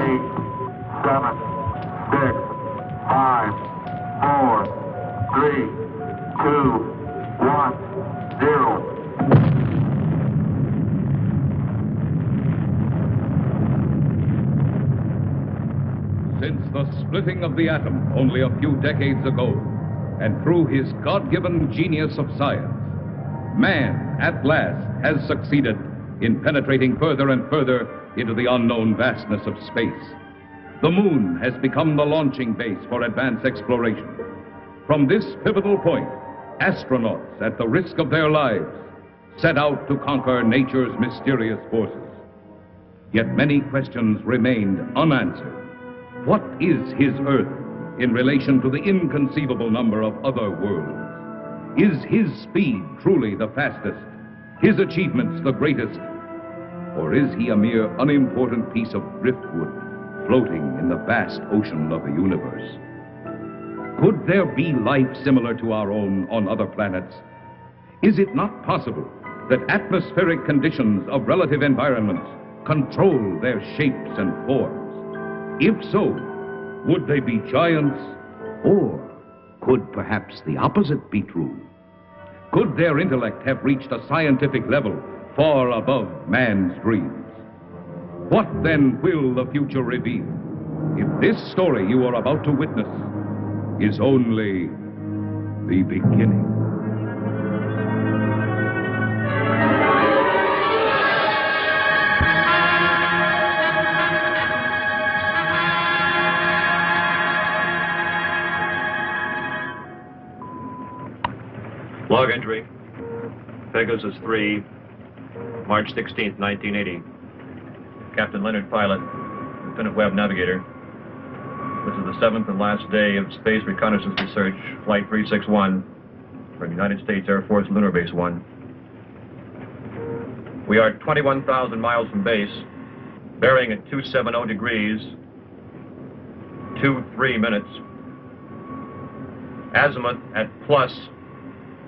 8, 7, 6, 5, 4, 3, 2, 1, 0. Since the splitting of the atom only a few decades ago, and through his God-given genius of science, man, at last, has succeeded in penetrating further and further into the unknown vastness of space. The moon has become the launching base for advanced exploration. From this pivotal point, astronauts, at the risk of their lives, set out to conquer nature's mysterious forces. Yet many questions remained unanswered. What is his Earth in relation to the inconceivable number of other worlds? Is his speed truly the fastest, his achievements the greatest? Or is he a mere unimportant piece of driftwood floating in the vast ocean of the universe? Could there be life similar to our own on other planets? Is it not possible that atmospheric conditions of relative environments control their shapes and forms? If so, would they be giants? Or could perhaps the opposite be true? Could their intellect have reached a scientific level far above man's dreams? What then will the future reveal if this story you are about to witness is only the beginning? Log entry, Pegasus 3, March 16th, 1980. Captain Leonard, pilot, Lieutenant Webb, navigator. This is the 7th and last day of Space Reconnaissance Research, Flight 361, from United States Air Force Lunar Base 1. We are 21,000 miles from base, bearing at 270 degrees, 23 minutes. Azimuth at plus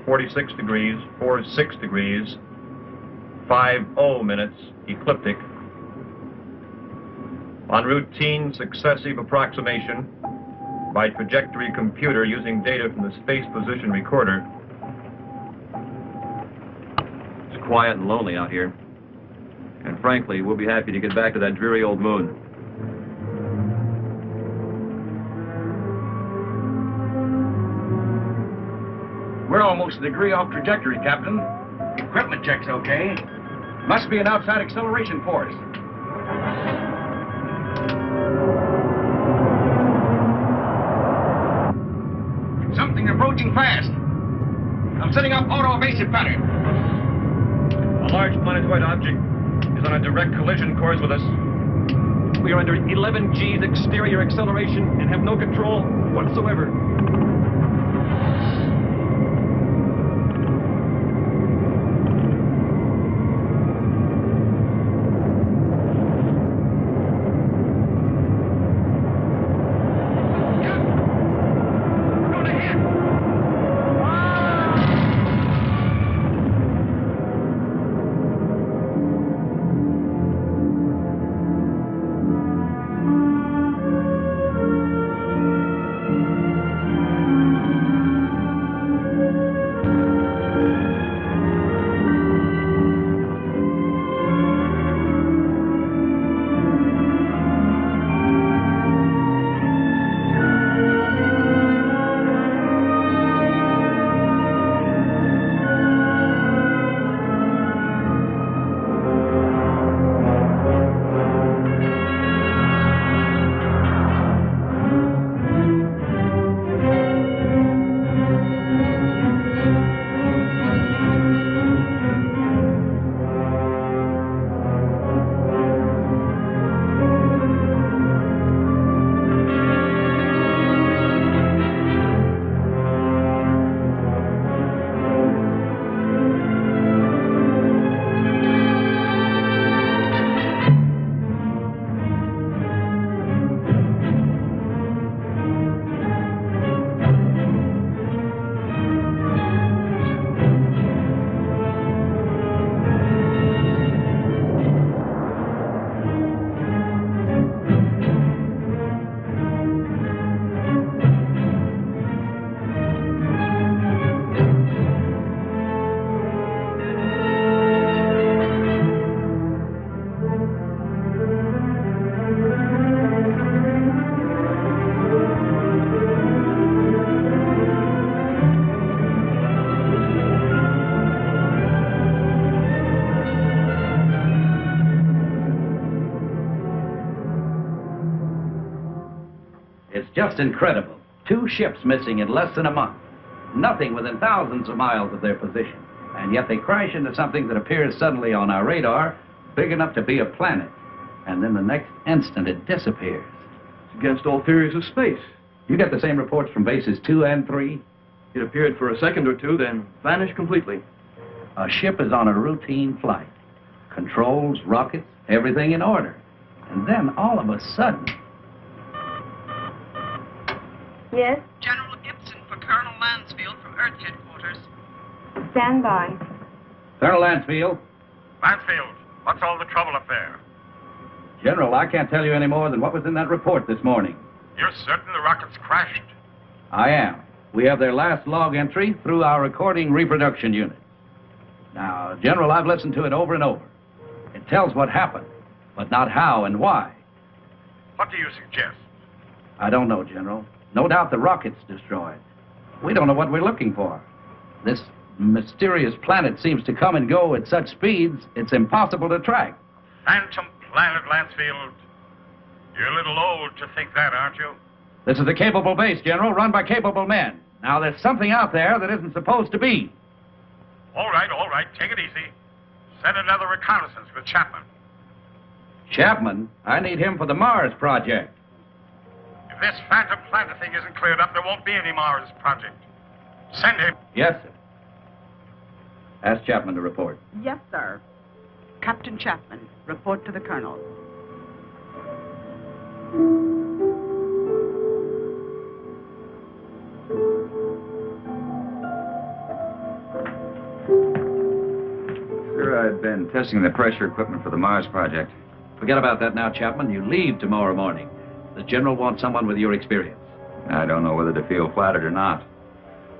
46 degrees, 46 degrees, 50 minutes, ecliptic. On routine successive approximation by trajectory computer using data from the Space Position Recorder. It's quiet and lonely out here. And frankly, we'll be happy to get back to that dreary old moon. We're almost a degree off trajectory, Captain. Equipment check's okay. Must be an outside acceleration force. Something approaching fast. I'm setting up auto-evasive pattern. A large planetoid object is on a direct collision course with us. We are under 11 G's exterior acceleration and have no control whatsoever. Just incredible. 2 ships missing in less than a month. Nothing within thousands of miles of their position. And yet they crash into something that appears suddenly on our radar, big enough to be a planet. And then the next instant it disappears. It's against all theories of space. You get the same reports from bases 2 and 3? It appeared for a second or two, then vanished completely. A ship is on a routine flight. Controls, rockets, everything in order. And then all of a sudden... Yes? General Gibson for Colonel Mansfield from Earth Headquarters. Stand by. Colonel Lansfield. Mansfield, what's all the trouble up there? General, I can't tell you any more than what was in that report this morning. You're certain the rockets crashed? I am. We have their last log entry through our recording reproduction unit. Now, General, I've listened to it over and over. It tells what happened, but not how and why. What do you suggest? I don't know, General. No doubt the rocket's destroyed. We don't know what we're looking for. This mysterious planet seems to come and go at such speeds, it's impossible to track. Phantom planet, Lansfield. You're a little old to think that, aren't you? This is a capable base, General, run by capable men. Now, there's something out there that isn't supposed to be. All right, take it easy. Send another reconnaissance with Chapman. Chapman? I need him for the Mars project. If this phantom planet thing isn't cleared up, there won't be any Mars project. Send him. Yes, sir. Ask Chapman to report. Yes, sir. Captain Chapman, report to the Colonel. Sir, I've been testing the pressure equipment for the Mars project. Forget about that now, Chapman. You leave tomorrow morning. The General wants someone with your experience. I don't know whether to feel flattered or not.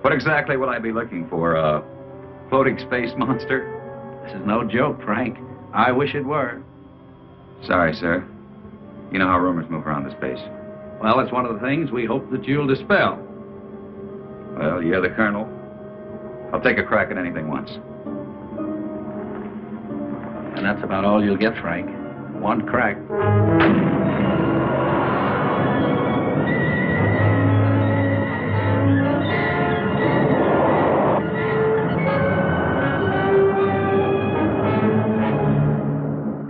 What exactly will I be looking for? A floating space monster? This is no joke, Frank. I wish it were. Sorry, sir. You know how rumors move around this base. Well, it's one of the things we hope that you'll dispel. Well, you're the colonel. I'll take a crack at anything once. And that's about all you'll get, Frank. One crack.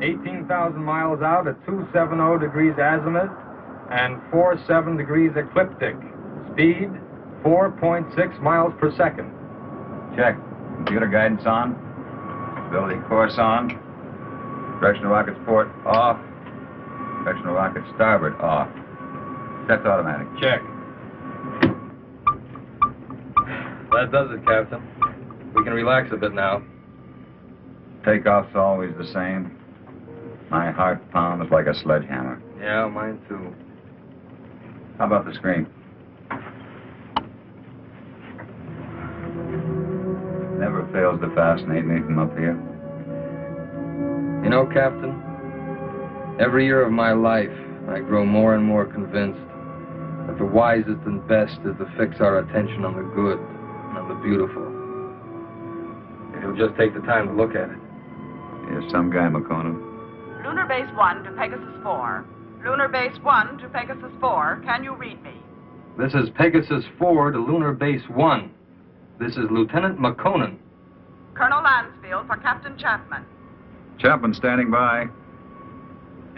18,000 miles out at 270 degrees azimuth and 47 degrees ecliptic. Speed 4.6 miles per second. Check. Computer guidance on. Stability course on. Directional rockets port off. Directional rockets starboard off. Set to automatic. Check. That does it, Captain. We can relax a bit now. Takeoff's always the same. My heart pounds like a sledgehammer. Yeah, mine too. How about the screen? Never fails to fascinate me from up here. You know, Captain, every year of my life, I grow more and more convinced that the wisest and best is to fix our attention on the good and on the beautiful. If you'll just take the time to look at it. You're some guy, McConan. Lunar Base 1 to Pegasus 4. Lunar Base 1 to Pegasus 4. Can you read me? This is Pegasus 4 to Lunar Base 1. This is Lieutenant McConan. Colonel Lansfield for Captain Chapman. Chapman standing by.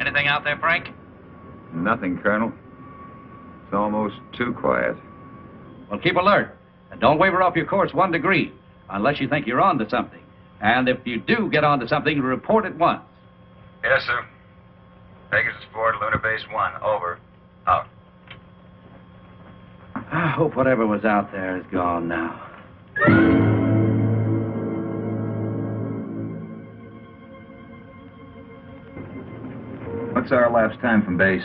Anything out there, Frank? Nothing, Colonel. It's almost too quiet. Well, keep alert. And don't waver off your course 1 degree, unless you think you're on to something. And if you do get on to something, report at once. Yes, sir. Pegasus 4 to Lunar Base 1. Over. Out. I hope whatever was out there is gone now. What's our elapsed time from base?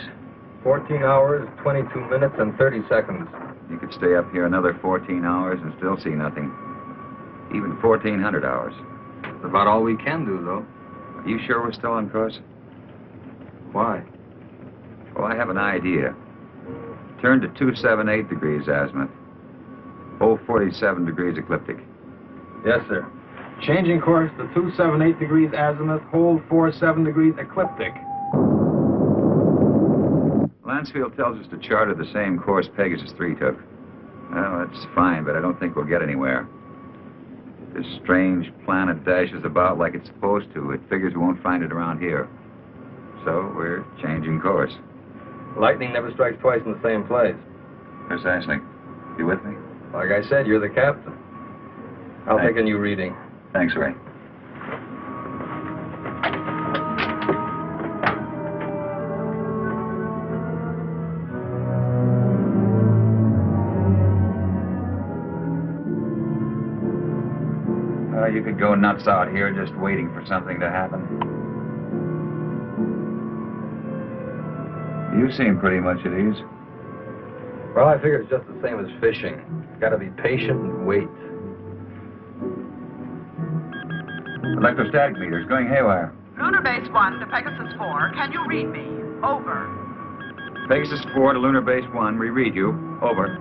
14 hours, 22 minutes, and 30 seconds. You could stay up here another 14 hours and still see nothing. Even 1,400 hours. That's about all we can do, though. Are you sure we're still on course? Why? Well, I have an idea. Turn to 278 degrees azimuth. Hold 47 degrees ecliptic. Yes, sir. Changing course to 278 degrees azimuth, hold 47 degrees ecliptic. Lansfield tells us to charter the same course Pegasus 3 took. Well, that's fine, but I don't think we'll get anywhere. This strange planet dashes about like it's supposed to. It figures we won't find it around here. So we're changing course. Lightning never strikes twice in the same place. Precisely. You with me? Like I said, you're the captain. I'll take a new reading. Thanks, Ray. You could go nuts out here just waiting for something to happen. You seem pretty much at ease. Well, I figure it's just the same as fishing. Gotta be patient and wait. Electrostatic meters going haywire. Lunar Base 1 to Pegasus 4. Can you read me? Over. Pegasus 4 to Lunar Base 1. We read you. Over.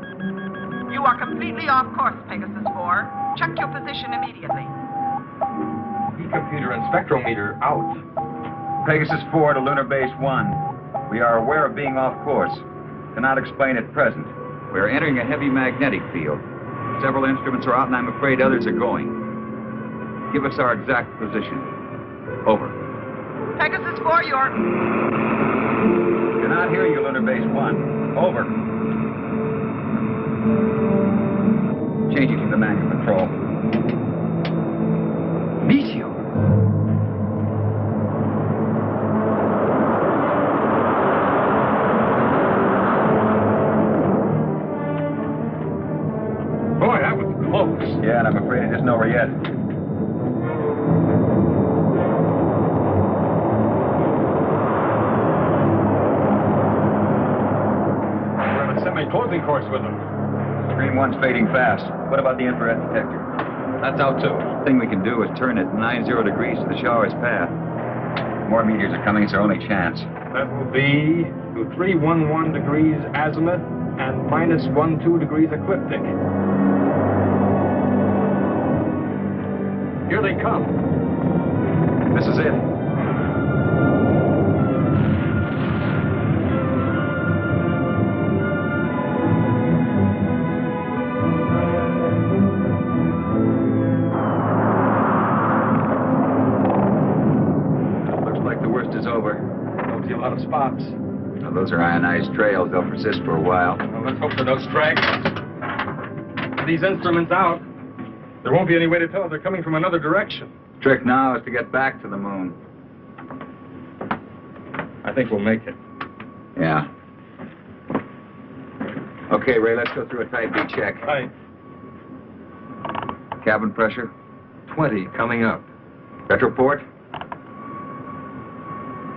You are completely off course, Pegasus 4. Check your position immediately. E-computer and spectrometer out. Pegasus 4 to Lunar Base 1. We are aware of being off course. Cannot explain at present. We are entering a heavy magnetic field. Several instruments are out, and I'm afraid others are going. Give us our exact position. Over. Pegasus 4, you're... Cannot hear you, Lunar Base 1. Over. Changing to the manual control. Meteor. Boy, that was close. Yeah, and I'm afraid it isn't over yet. We're on a semi-closing course with them. Screen 1's fading fast. What about the infrared detector? That's out too. The thing we can do is turn it 90 degrees to the shower's path. More meteors are coming. It's our only chance. That will be to 311 degrees azimuth and minus 12 degrees ecliptic. Here they come. This is it. A lot of spots. Now, those are ionized trails. They'll persist for a while. Well, let's hope for no stragglers. With these instruments out, there won't be any way to tell if they're coming from another direction. Trick now is to get back to the moon. I think we'll make it. Yeah. Okay, Ray, let's go through a type B check. Right. Cabin pressure? 20 coming up. Retroport?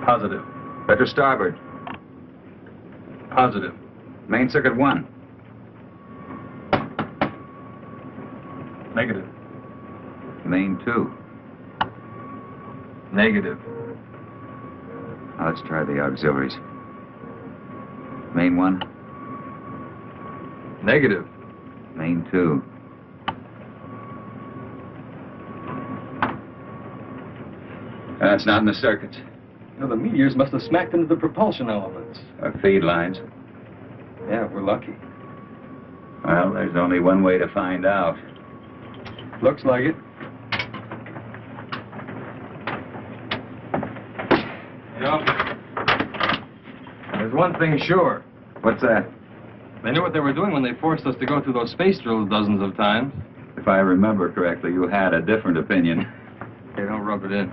Positive. Retro starboard? Positive. Main circuit 1? Negative. Main 2? Negative. Now let's try the auxiliaries. Main 1? Negative. Main 2? That's not in the circuits. No, the meteors must have smacked into the propulsion elements. Feed lines. Yeah, if we're lucky. Well, there's only one way to find out. Looks like it. You know, there's one thing sure. What's that? They knew what they were doing when they forced us to go through those space drills dozens of times. If I remember correctly, you had a different opinion. Hey, don't rub it in.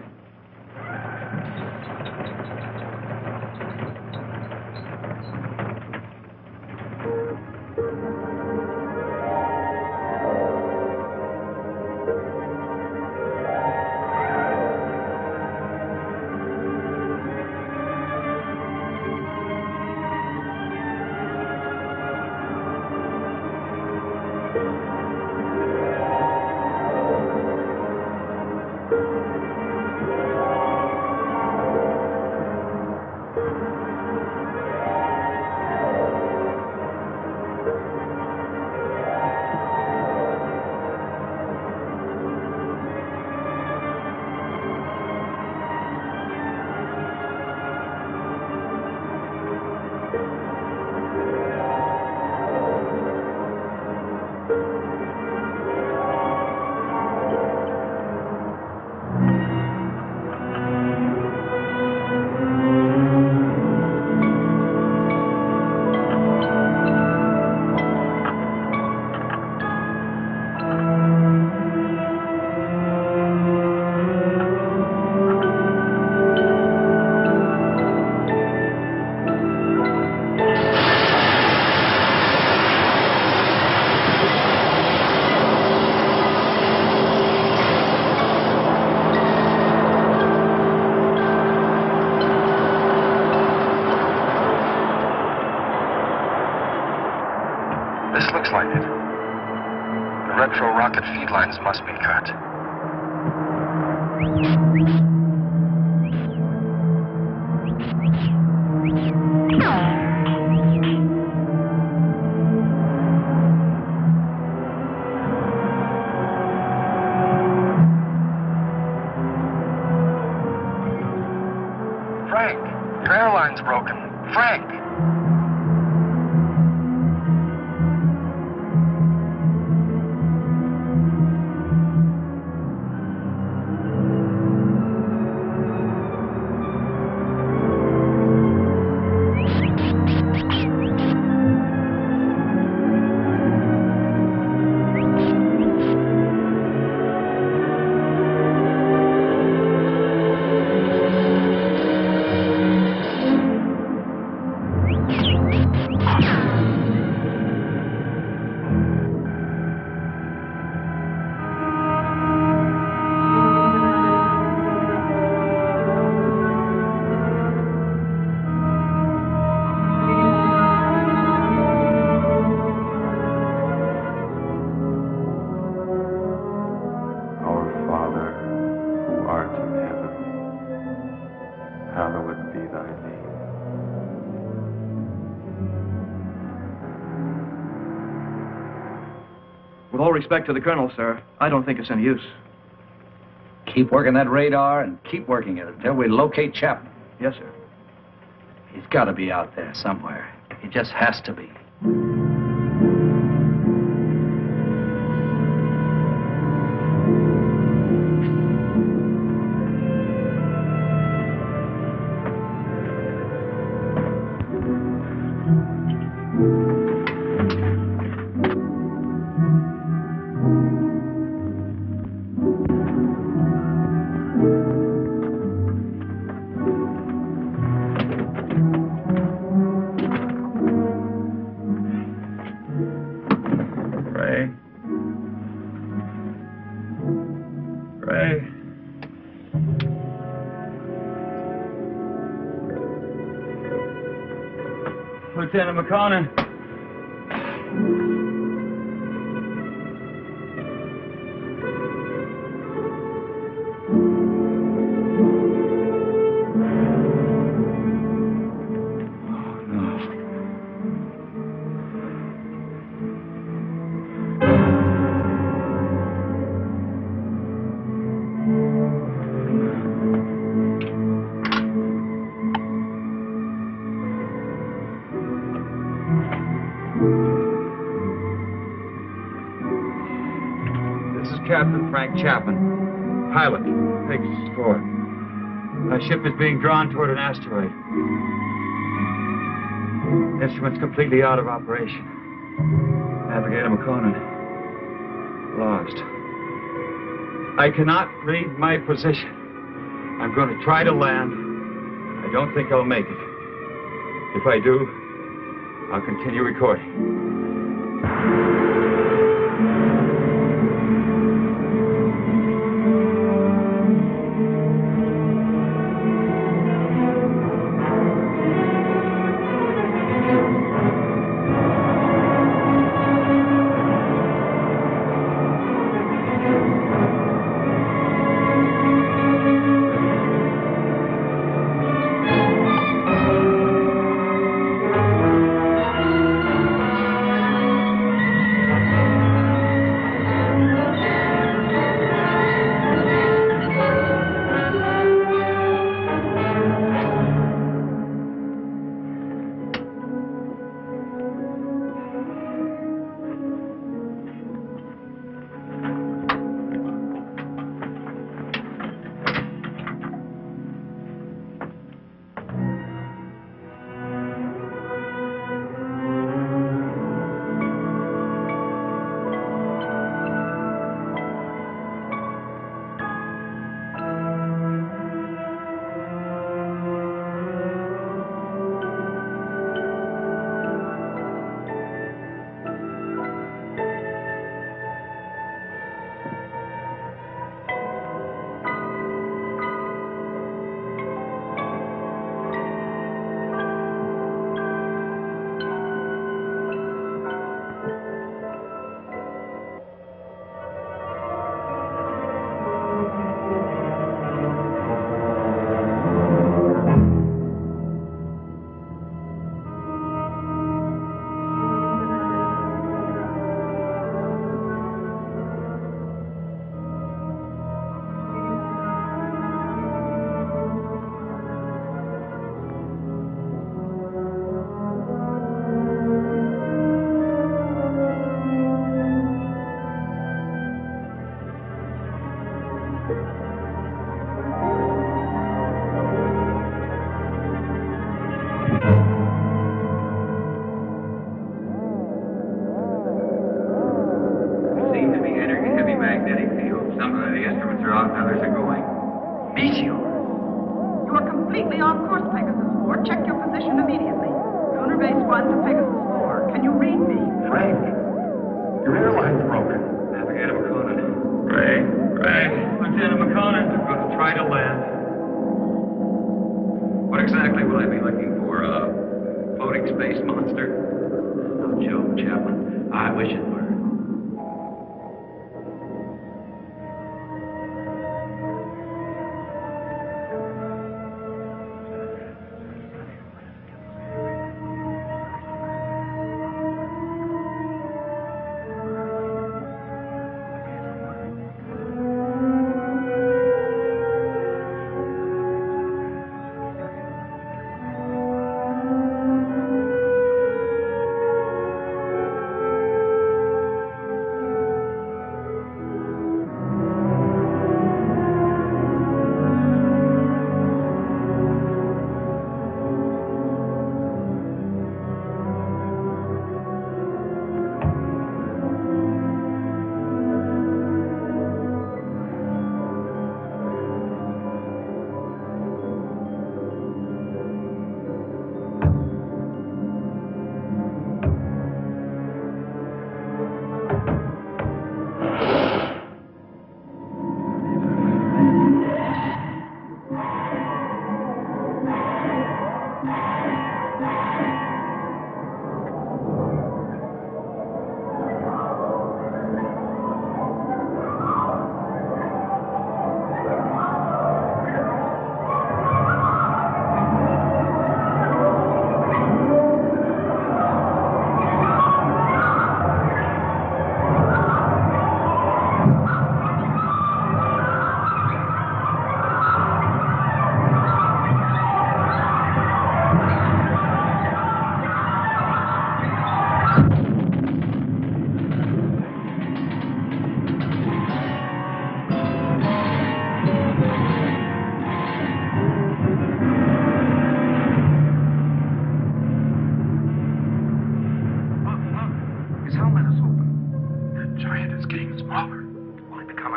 retro-rocket feed lines must be cut. Frank, your airline's broken. Frank! With all respect to the Colonel, sir, I don't think it's any use. Keep working that radar and keep working it until we locate Chapman. Yes, sir. He's got to be out there somewhere. He just has to be. Lieutenant McConnell. Captain Frank Chapman, pilot, Pegasus 4. Our ship is being drawn toward an asteroid. Instruments completely out of operation. Navigator McConan, lost. I cannot read my position. I'm going to try to land. I don't think I'll make it. If I do, I'll continue recording. Attention immediately. Lunar Base 1 to Pegasus 4. Can you read me? Frank, your airline's broken. Navigator McConan. Ray? Lieutenant McConan. I'm going to try to land. What exactly will I be looking for? A floating space monster? No joke, Chaplain. I wish it were.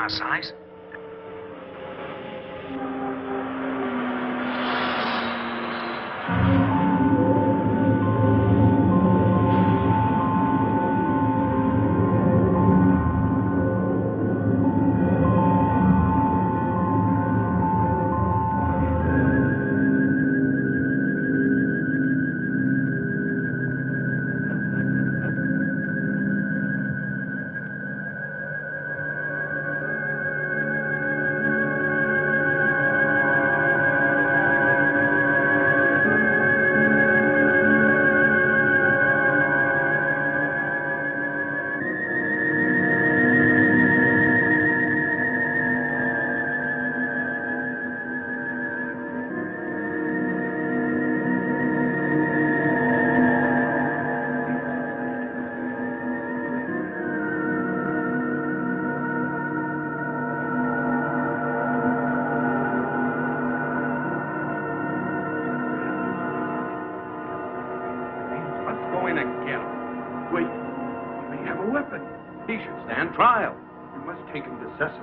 Size? He should stand trial. We must take him to Cecil.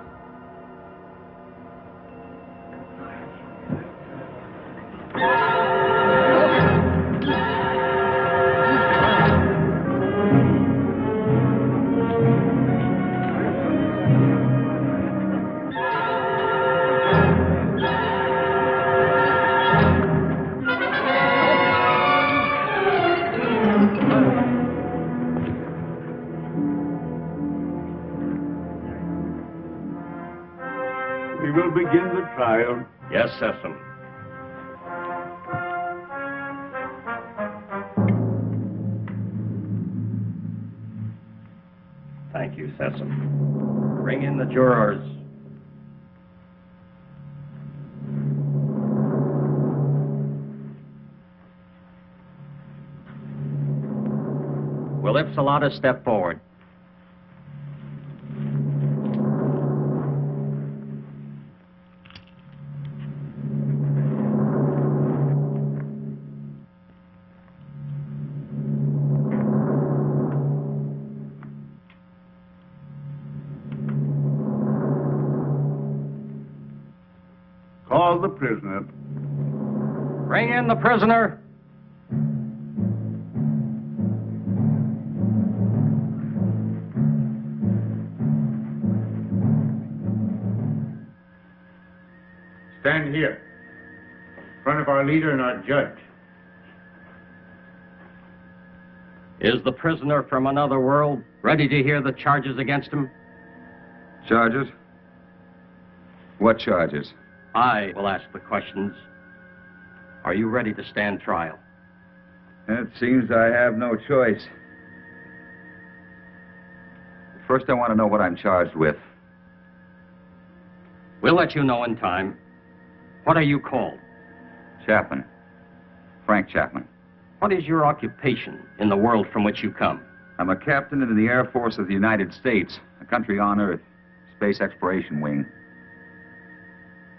We will begin the trial. Yes, Cecil. Thank you, Cecil. Bring in the jurors. Will Ipsilatus step forward? Call the prisoner. Bring in the prisoner. stand here, in front of our leader and our judge. Is the prisoner from another world ready to hear the charges against him? Charges? What charges? I will ask the questions. Are you ready to stand trial? It seems I have no choice. First, I want to know what I'm charged with. We'll let you know in time. What are you called? Chapman. Frank Chapman. What is your occupation in the world from which you come? I'm a captain in the Air Force of the United States, a country on Earth, Space Exploration Wing.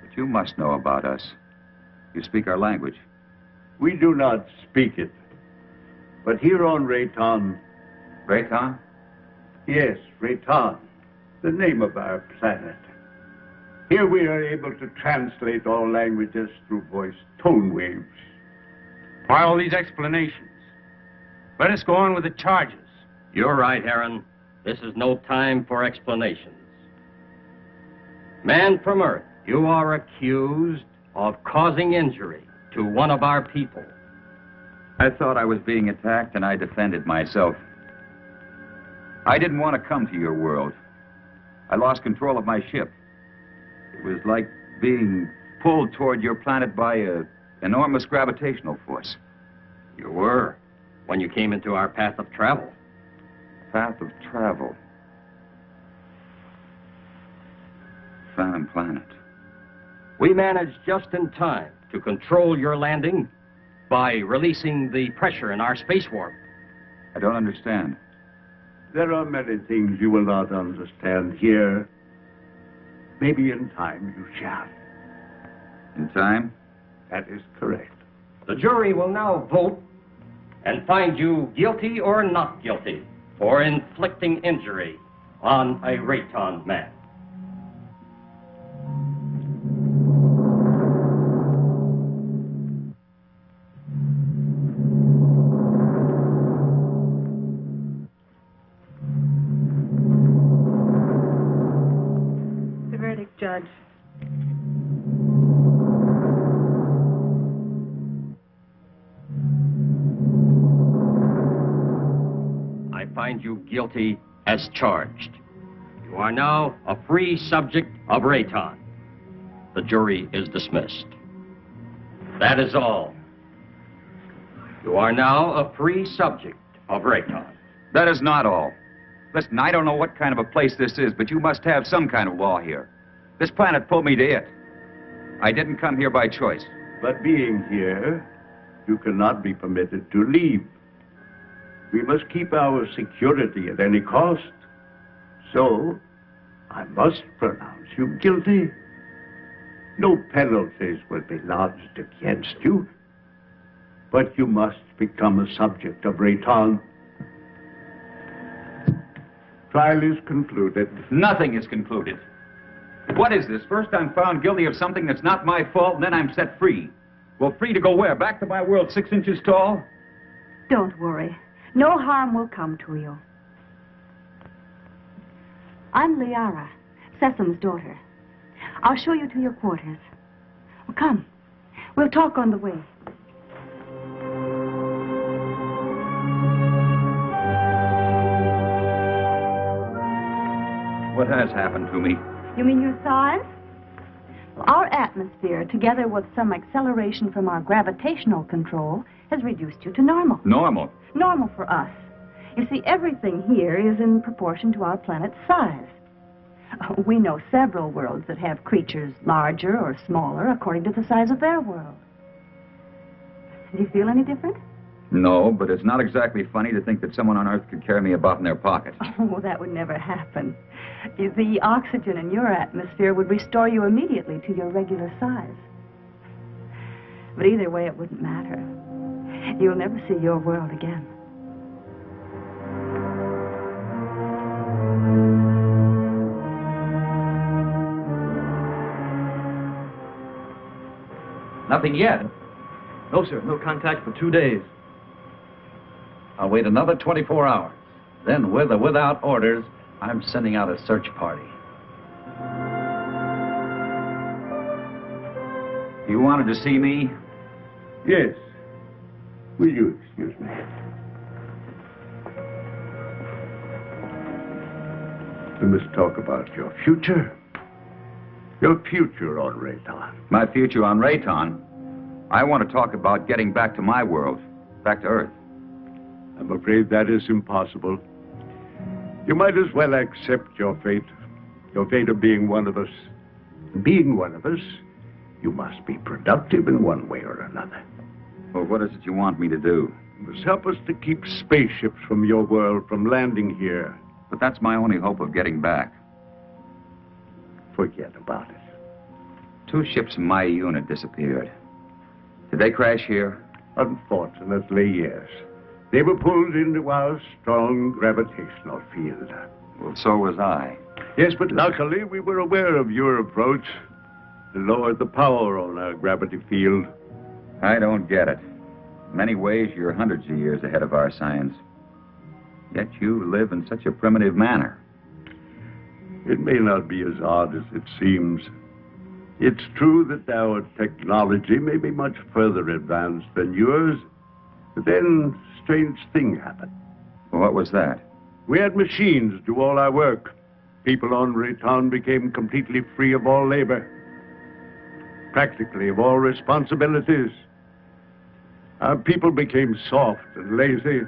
But you must know about us. You speak our language. We do not speak it. But here on Rayton... Rayton? Yes, Rayton, the name of our planet. Here we are able to translate all languages through voice tone waves. Why all these explanations? Let us go on with the charges. You're right, Heron. This is no time for explanations. Man from Earth, you are accused of causing injury to one of our people. I thought I was being attacked, and I defended myself. I didn't want to come to your world. I lost control of my ship. It was like being pulled toward your planet by an enormous gravitational force. You were, when you came into our path of travel. Path of travel. Phantom Planet. We managed just in time to control your landing by releasing the pressure in our space warp. I don't understand. There are many things you will not understand here. Maybe in time you shall. In time? That is correct. The jury will now vote and find you guilty or not guilty for inflicting injury on a Rayton man. The verdict, Judge. I find you guilty as charged. You are now a free subject of Rayton. The jury is dismissed. That is all. You are now a free subject of Rayton. That is not all. Listen, I don't know what kind of a place this is, but you must have some kind of law here. This planet pulled me to it. I didn't come here by choice. But being here, you cannot be permitted to leave. We must keep our security at any cost. So, I must pronounce you guilty. No penalties will be lodged against you. But you must become a subject of Rayton. Trial is concluded. Nothing is concluded. What is this? First I'm found guilty of something that's not my fault, and then I'm set free. Well, free to go where? Back to my world 6 inches tall? Don't worry. No harm will come to you. I'm Liara, Sesam's daughter. I'll show you to your quarters. Well, come. We'll talk on the way. What has happened to me? You mean your size? Well, our atmosphere, together with some acceleration from our gravitational control, has reduced you to normal. Normal? Normal for us. You see, everything here is in proportion to our planet's size. We know several worlds that have creatures larger or smaller according to the size of their world. Do you feel any different? No, but it's not exactly funny to think that someone on Earth could carry me about in their pocket. Oh, that would never happen. The oxygen in your atmosphere would restore you immediately to your regular size. But either way, it wouldn't matter. You'll never see your world again. Nothing yet. No, sir. No contact for 2 days. I'll wait another 24 hours. Then, with or without orders, I'm sending out a search party. You wanted to see me? Yes. Will you excuse me? We must talk about your future. Your future on Rayton. My future on Rayton? I want to talk about getting back to my world, back to Earth. I'm afraid that is impossible. You might as well accept your fate of being one of us. Being one of us, you must be productive in one way or another. Well, what is it you want me to do? You must help us to keep spaceships from your world from landing here. But that's my only hope of getting back. Forget about it. 2 ships in my unit disappeared. Did they crash here? Unfortunately, yes. They were pulled into our strong gravitational field. Well, so was I. Yes, but luckily we were aware of your approach and lowered the power on our gravity field. I don't get it. In many ways, you're hundreds of years ahead of our science. Yet you live in such a primitive manner. It may not be as odd as it seems. It's true that our technology may be much further advanced than yours, but then a strange thing happened. Well, what was that? We had machines do all our work. People on Rayton became completely free of all labor, practically of all responsibilities. Our people became soft and lazy.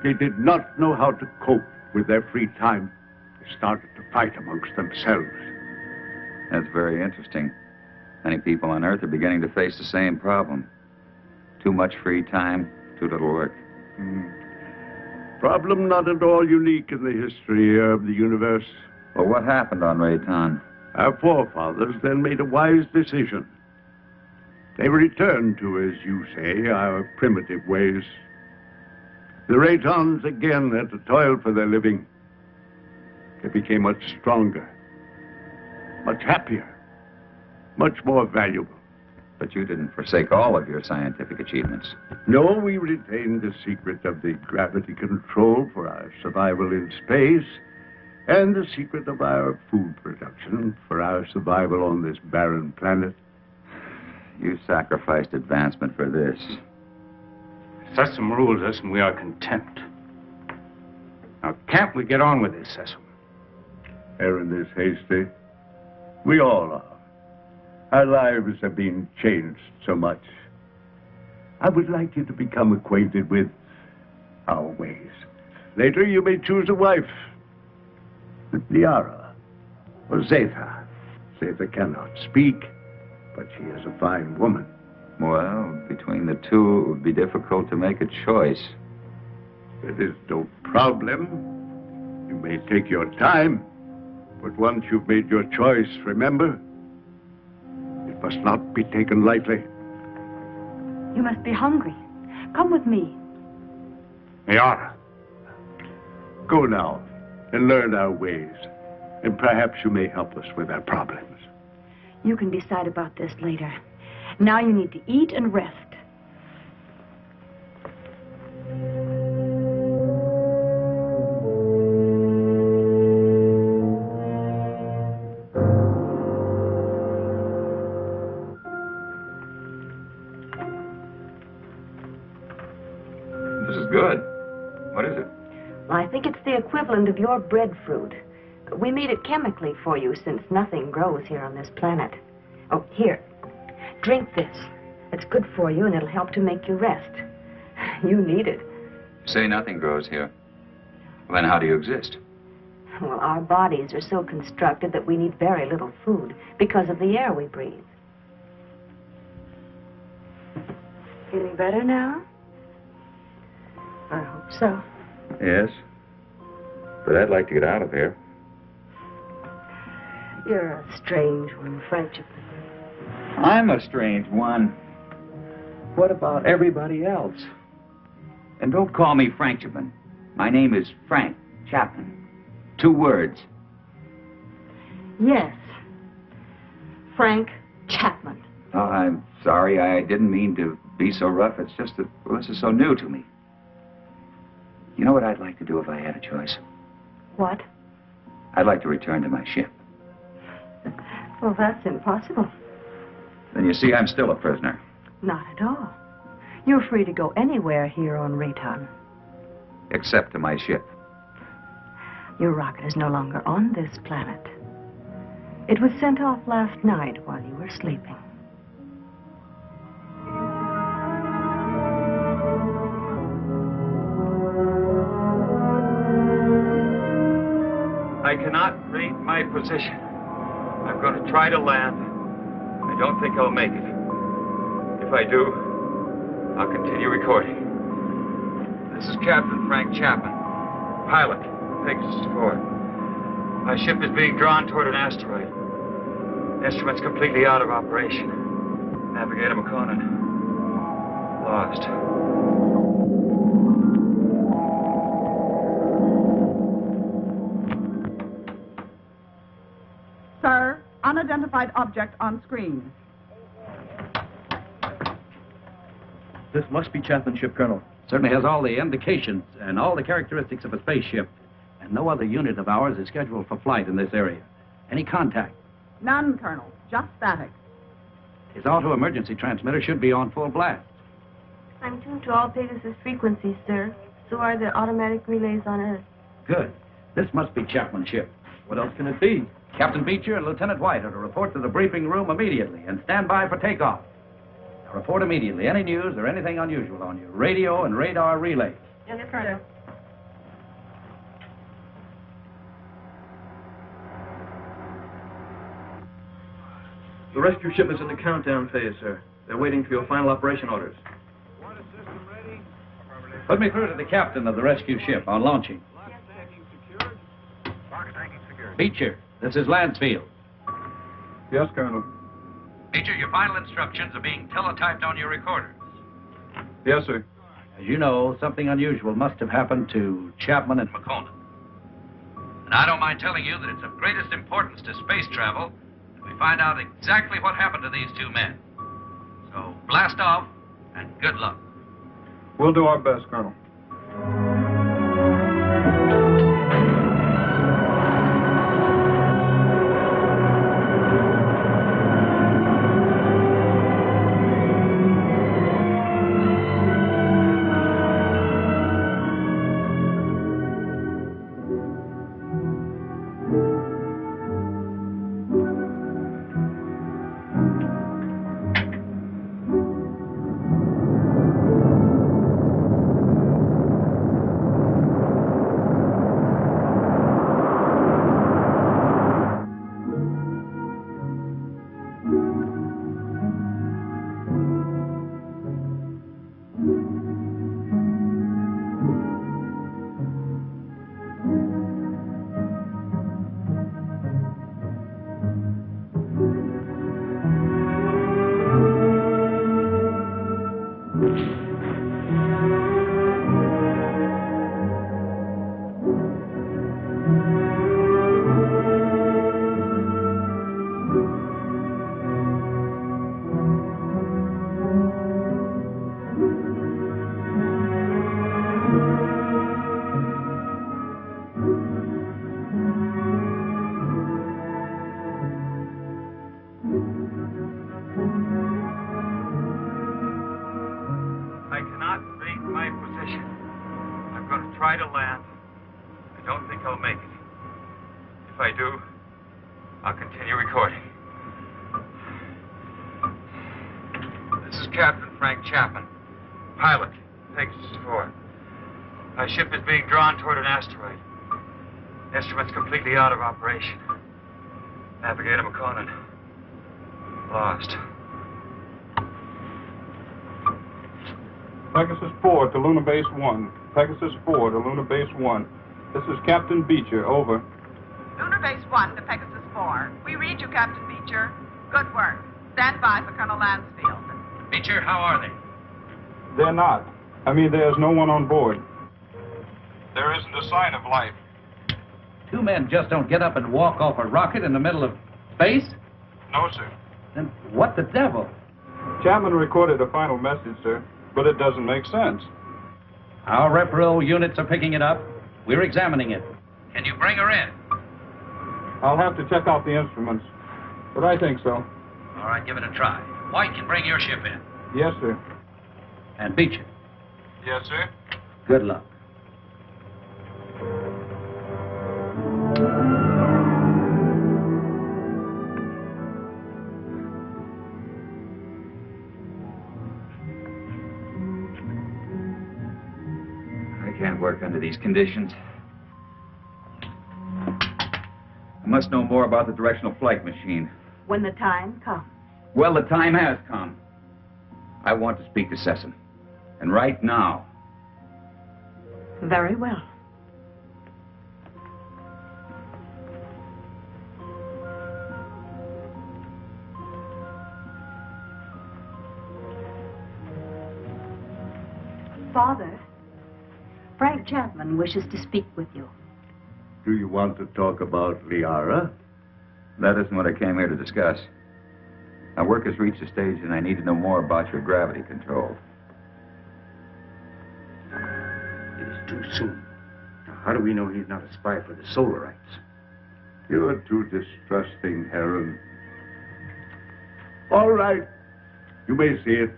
They did not know how to cope with their free time. They started to fight amongst themselves. That's very interesting. Many people on Earth are beginning to face the same problem. Too much free time, too little work. Problem not at all unique in the history of the universe. Well, what happened on Rayton? Our forefathers then made a wise decision. They returned to, as you say, our primitive ways. The Raytons again had to toil for their living. They became much stronger, much happier, much more valuable. But you didn't forsake all of your scientific achievements. No, we retained the secret of the gravity control for our survival in space, and the secret of our food production for our survival on this barren planet. You sacrificed advancement for this. Sessom rules us, and we are content. Now, can't we get on with this, Sessom? Errand is hasty. We all are. Our lives have been changed so much. I would like you to become acquainted with our ways. Later, you may choose a wife. With Liara or Zeta. Zeta cannot speak, but she is a fine woman. Well, between the two, it would be difficult to make a choice. It is no problem. You may take your time, but once you've made your choice, remember, it must not be taken lightly. You must be hungry. Come with me. Liara, go now and learn our ways, and perhaps you may help us with our problems. You can decide about this later. Now you need to eat and rest. This is good. What is it? I think it's the equivalent of your breadfruit. We made it chemically for you since nothing grows here on this planet. Oh, here. Drink this. It's good for you and it'll help to make you rest. You need it. You say nothing grows here. Well, then how do you exist? Well, our bodies are so constructed that we need very little food because of the air we breathe. Feeling better now? I hope so. Yes. But I'd like to get out of here. You're a strange one, Frank. I'm a strange one. What about everybody else? And don't call me Frank Chapman. My name is Frank Chapman. 2 words. Yes. Frank Chapman. Oh, I'm sorry. I didn't mean to be so rough. It's just that, well, this is so new to me. You know what I'd like to do if I had a choice? What? I'd like to return to my ship. Well, that's impossible. Then you see I'm still a prisoner. Not at all. You're free to go anywhere here on Rayton. Except to my ship. Your rocket is no longer on this planet. It was sent off last night while you were sleeping. I cannot read my position. I'm going to try to land. I don't think I'll make it. If I do, I'll continue recording. This is Captain Frank Chapman, pilot, Pegasus 4. My ship is being drawn toward an asteroid. Instruments completely out of operation. Navigator McConan, lost. Sir, unidentified object on screen. This must be Chapman's ship, Colonel. Certainly has all the indications and all the characteristics of a spaceship. And no other unit of ours is scheduled for flight in this area. Any contact? None, Colonel. Just static. His auto-emergency transmitter should be on full blast. I'm tuned to all Pegasus frequencies, sir. So are the automatic relays on Earth. Good. This must be Chapman's ship. What else can it be? Captain Beecher and Lieutenant White are to report to the briefing room immediately and stand by for takeoff. Now report immediately any news or anything unusual on your radio and radar relays. Yes, Colonel. The rescue ship is in the countdown phase, sir. They're waiting for your final operation orders. Put me through to the captain of the rescue ship on launching. Beecher, this is Lansfield. Yes, Colonel. Beecher, your final instructions are being teletyped on your recorders. Yes, sir. As you know, something unusual must have happened to Chapman and McConan. And I don't mind telling you that it's of greatest importance to space travel that we find out exactly what happened to these two men. So blast off, and good luck. We'll do our best, Colonel. Try to land. I don't think I'll make it. If I do, I'll continue recording. This is Captain Frank Chapman, pilot, Pegasus 4. My ship is being drawn toward an asteroid. Instruments completely out of operation. Navigator McConan, lost. Pegasus 4 to Lunar Base 1. Pegasus 4 to Lunar Base 1. This is Captain Beecher, over. Lunar Base 1 to Pegasus 4. We read you, Captain Beecher. Good work. Stand by for Colonel Lansfield. Beecher, how are they? They're not. I mean, there's no one on board. There isn't a sign of life. Two men just don't get up and walk off a rocket in the middle of space? No, sir. Then what the devil? Chapman recorded a final message, sir, but it doesn't make sense. Our repro units are picking it up. We're examining it. Can you bring her in? I'll have to check out the instruments, but I think so. All right, give it a try. White can bring your ship in. Yes, sir. And Beecher, Yes, sir. good luck. I can't work under these conditions. I must know more about the directional flight machine. When the time comes. Well, the time has come. I want to speak to Sessom. And right now. Very well. Father, Frank Chapman wishes to speak with you. Do you want to talk about Liara? That isn't what I came here to discuss. My work has reached a stage and I need to know more about your gravity control. It is too soon. Now, how do we know he's not a spy for the Solarites? You're too distrusting, Heron. All right. You may see it.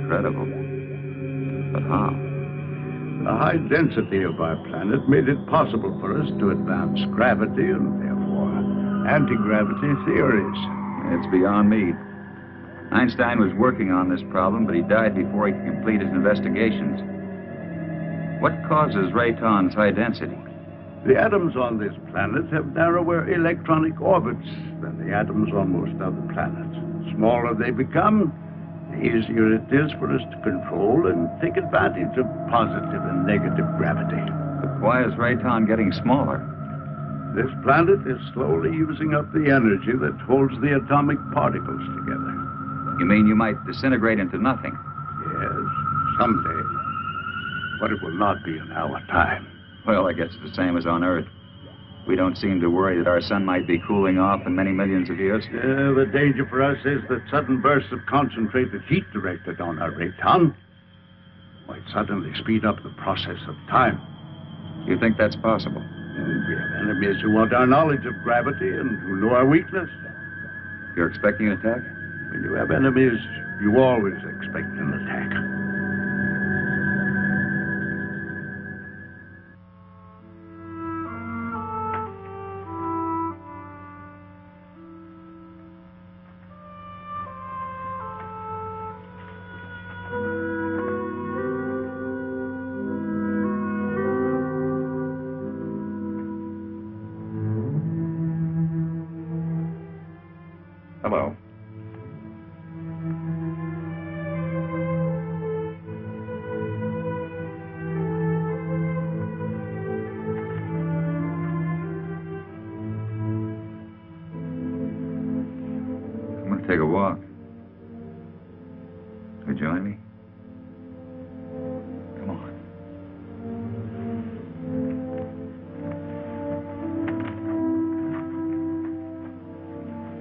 Incredible. But how? The high density of our planet made it possible for us to advance gravity and therefore anti-gravity theories. It's beyond me. Einstein was working on this problem, but he died before he could complete his investigations. What causes Rayton's high density? The atoms on this planet have narrower electronic orbits than the atoms on most other planets. The smaller they become, the easier it is for us to control and take advantage of positive and negative gravity. But why is Rayton getting smaller? This planet is slowly using up the energy that holds the atomic particles together. You mean you might disintegrate into nothing? Yes, someday. But it will not be in our time. Well, I guess it's the same as on Earth. We don't seem to worry that our sun might be cooling off in many millions of years. The danger for us is that sudden bursts of concentrated heat directed on our Rayton might suddenly speed up the process of time. You think that's possible? We have enemies who want our knowledge of gravity and who know our weakness. You're expecting an attack? When you have enemies, you always expect an attack. Hello. I'm going to take a walk. Will you join me? Come on.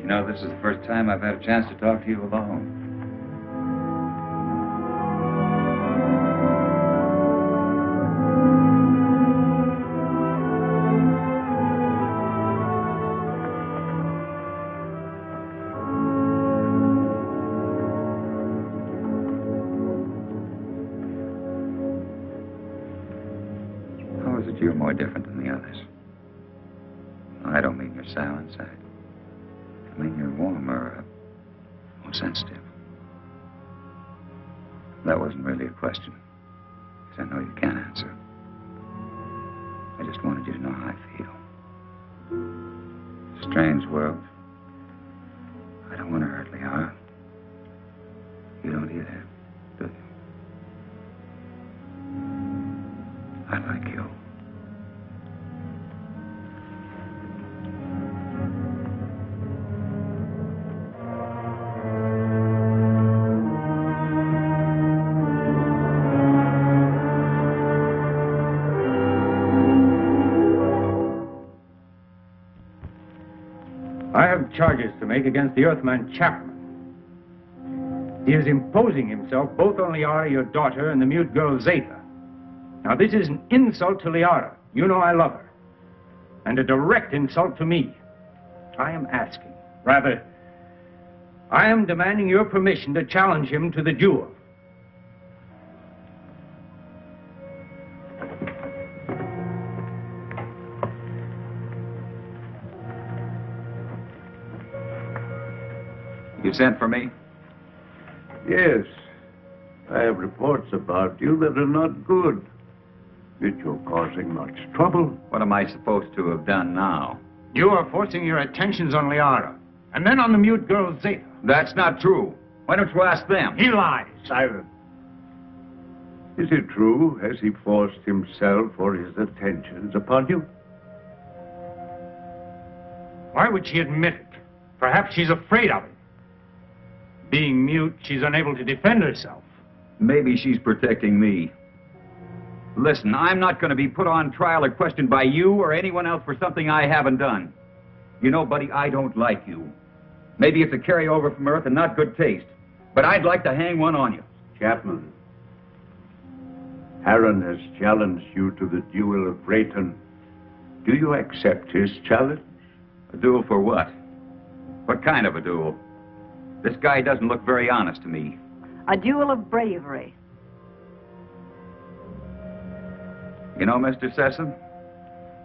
You know, this is the first time I've had a chance to talk to you alone. How is it you're more different than the others? I don't mean your silent side. I mean, you're warmer, more sensitive. That wasn't really a question, because I know you can't answer. I just wanted you to know how I feel. Strange world. I don't want to hurt Liara. You don't either, do you? I like you. charges to make against the Earthman Chapman. He is imposing himself both on Liara, your daughter, and the mute girl Zeta. Now, this is an insult to Liara. You know I love her. And a direct insult to me. I am asking, rather, I am demanding your permission to challenge him to the duel. You sent for me? Yes. I have reports about you that are not good. That you're causing much trouble. What am I supposed to have done now? You are forcing your attentions on Liara, and then on the mute girl Zeta. That's not true. Why don't you ask them? He lies. Silence. Is it true? Has he forced himself or his attentions upon you? Why would she admit it? Perhaps she's afraid of him. Being mute, she's unable to defend herself. Maybe she's protecting me. Listen, I'm not going to be put on trial or questioned by you or anyone else for something I haven't done. You know, buddy, I don't like you. Maybe it's a carryover from Earth and not good taste, but I'd like to hang one on you. Chapman, Harron has challenged you to the duel of Rayton. Do you accept his challenge? A duel for what? What kind of a duel? This guy doesn't look very honest to me. A duel of bravery. You know, Mr. Sessom,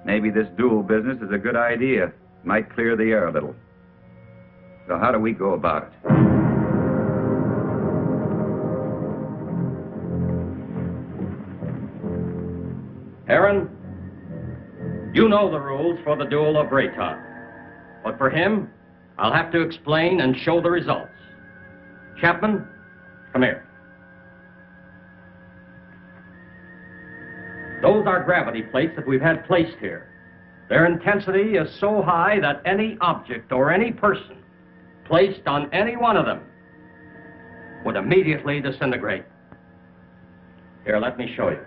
maybe this duel business is a good idea. Might clear the air a little. So how do we go about it? Aaron, you know the rules for the duel of Rayton. But for him, I'll have to explain and show the results. Chapman, come here. Those are gravity plates that we've had placed here. Their intensity is so high that any object or any person placed on any one of them would immediately disintegrate. Here, let me show you.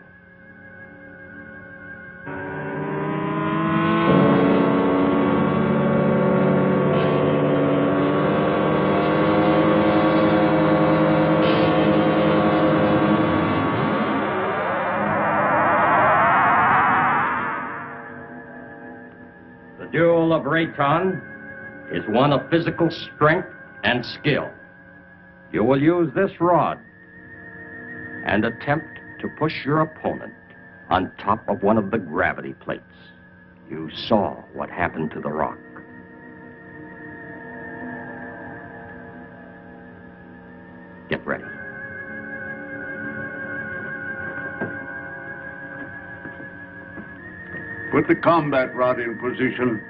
The duel of Rayton is one of physical strength and skill. You will use this rod and attempt to push your opponent on top of one of the gravity plates. You saw what happened to the rock. Get ready. Put the combat rod in position.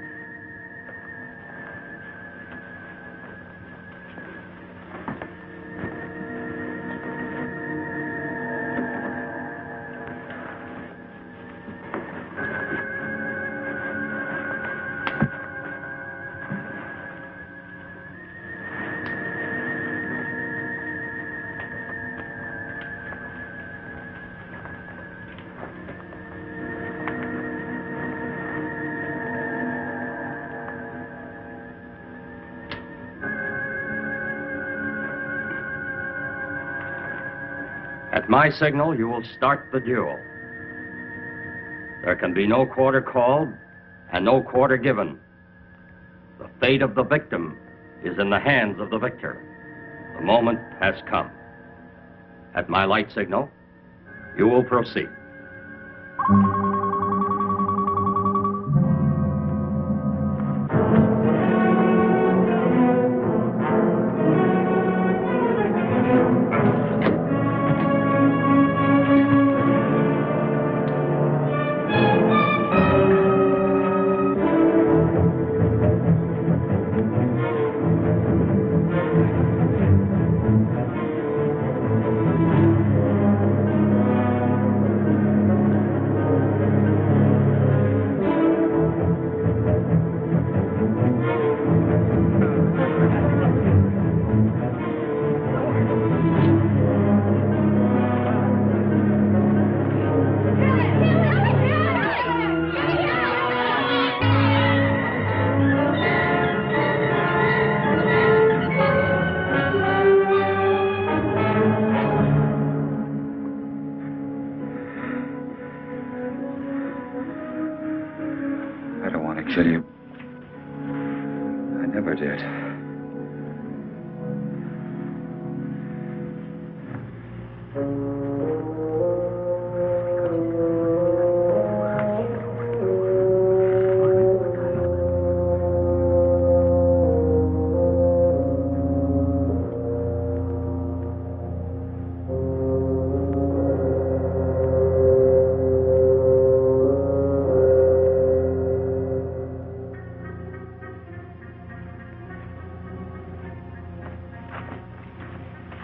At my signal, you will start the duel. There can be no quarter called and no quarter given. The fate of the victim is in the hands of the victor. The moment has come. At my light signal, you will proceed.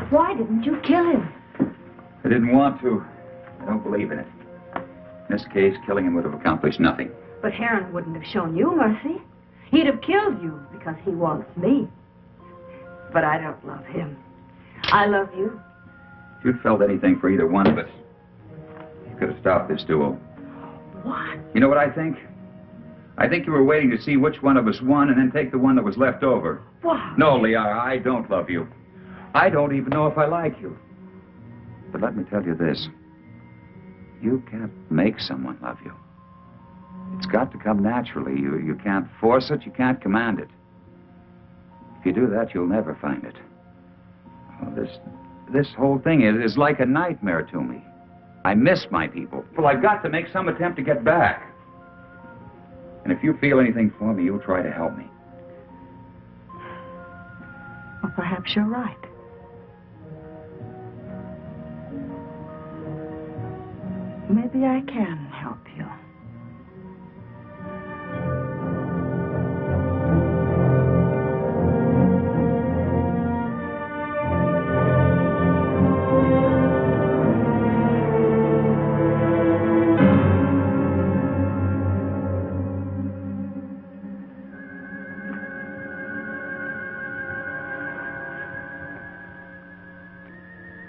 Why didn't you kill him? I didn't want to. I don't believe in it. In this case, killing him would have accomplished nothing. But Heron wouldn't have shown you mercy. He'd have killed you because he wants me. But I don't love him. I love you. If you'd felt anything for either one of us, you could have stopped this duel. What? You know what I think? I think you were waiting to see which one of us won and then take the one that was left over. What? No, Liara, I don't love you. I don't even know if I like you. But let me tell you this. You can't make someone love you. It's got to come naturally. You can't force it, you can't command it. If you do that, you'll never find it. Oh, this whole thing is like a nightmare to me. I miss my people. Well, I've got to make some attempt to get back. And if you feel anything for me, you'll try to help me. Well, perhaps you're right. Maybe I can help you.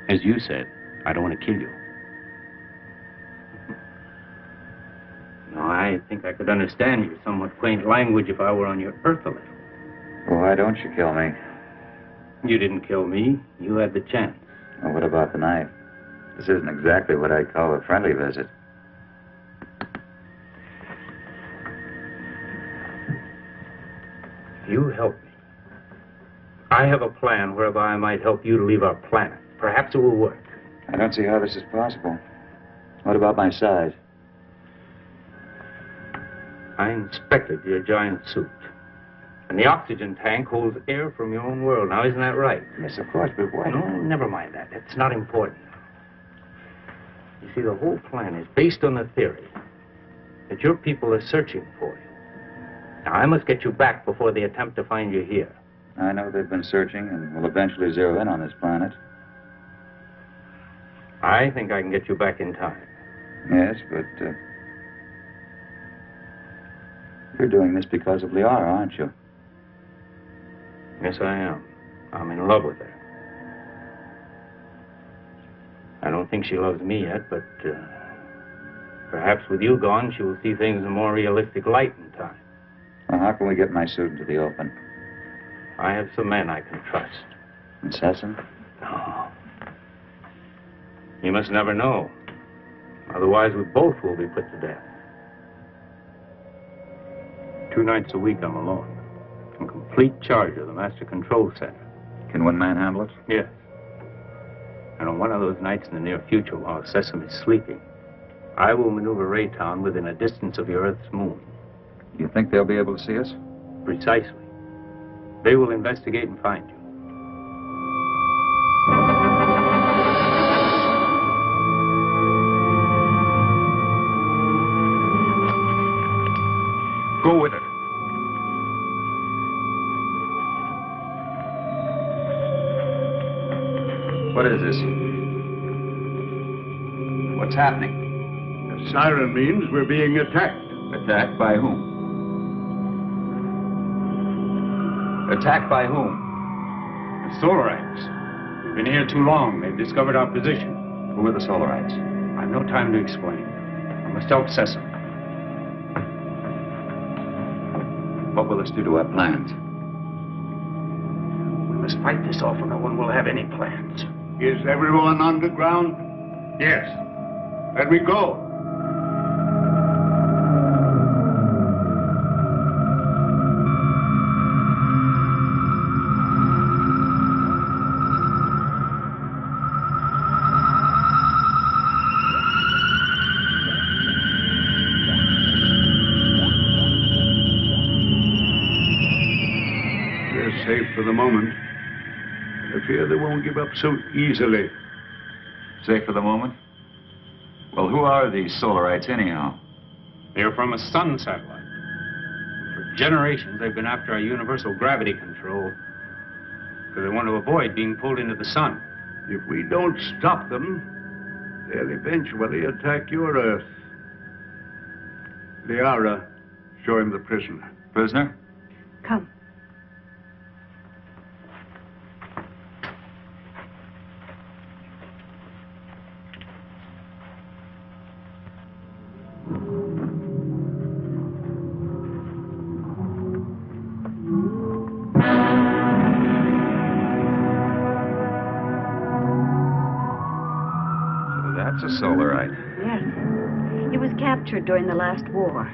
As you said, I don't want to kill you. No, I think I could understand your somewhat quaint language if I were on your Earth a little. Well, why don't you kill me? You didn't kill me. You had the chance. Well, what about the knife? This isn't exactly what I'd call a friendly visit. You help me. I have a plan whereby I might help you to leave our planet. Perhaps it will work. I don't see how this is possible. What about my size? I inspected your giant suit. And the oxygen tank holds air from your own world. Now, isn't that right? Yes, of course, but why? No, never mind that. It's not important. You see, the whole plan is based on the theory that your people are searching for you. Now, I must get you back before they attempt to find you here. I know they've been searching and will eventually zero in on this planet. I think I can get you back in time. Yes, but you're doing this because of Liara, aren't you? Yes, I am. I'm in love with her. I don't think she loves me yet, but perhaps with you gone, she will see things in a more realistic light in time. Well, how can we get my suit into the open? I have some men I can trust. In Sesson? No. You must never know. Otherwise, we both will be put to death. 2 nights a week, I'm alone. In complete charge of the Master Control Center. Can one man handle it? Yes. And on one of those nights in the near future, while Sessom is sleeping, I will maneuver Raytown within a distance of your Earth's moon. You think they'll be able to see us? Precisely. They will investigate and find you. Go with her. What is this? What's happening? The siren means we're being attacked. Attacked by whom? Attacked by whom? The Solarites. We've been here too long. They've discovered our position. Who are the Solarites? I've no time to explain. I must help Sessom. What will this do to our plans? We must fight this off, or no one will have any plans. Is everyone underground? Yes. Let me go. don't give up so easily. Safe for the moment? Well, who are these Solarites anyhow? They're from a sun satellite. For generations, they've been after our universal gravity control because they want to avoid being pulled into the sun. If we don't stop them, they'll eventually attack your Earth. Liara, show him the prisoner. Prisoner? Come. That's a Solarite. Yes. He was captured during the last war.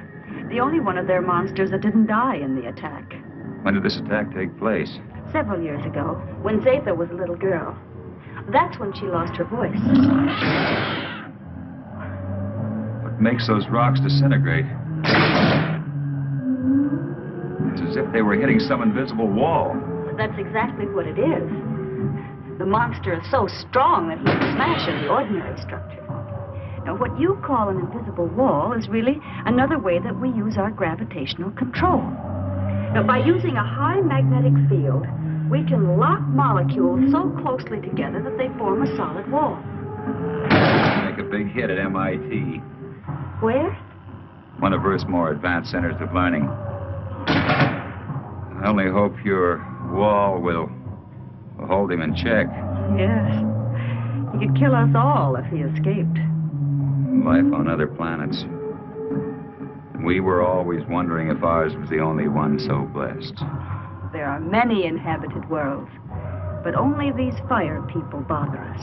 The only one of their monsters that didn't die in the attack. When did this attack take place? Several years ago, when Zatha was a little girl. That's when she lost her voice. What makes those rocks disintegrate? It's as if they were hitting some invisible wall. That's exactly what it is. The monster is so strong that he can smash any ordinary structure. Now, what you call an invisible wall is really another way that we use our gravitational control. Now, by using a high magnetic field, we can lock molecules so closely together that they form a solid wall. Make a big hit at MIT. Where? One of Earth's more advanced centers of learning. I only hope your wall will hold him in check. Yes. He could kill us all if he escaped. Life on other planets. We were always wondering if ours was the only one so blessed. There are many inhabited worlds, but only these fire people bother us.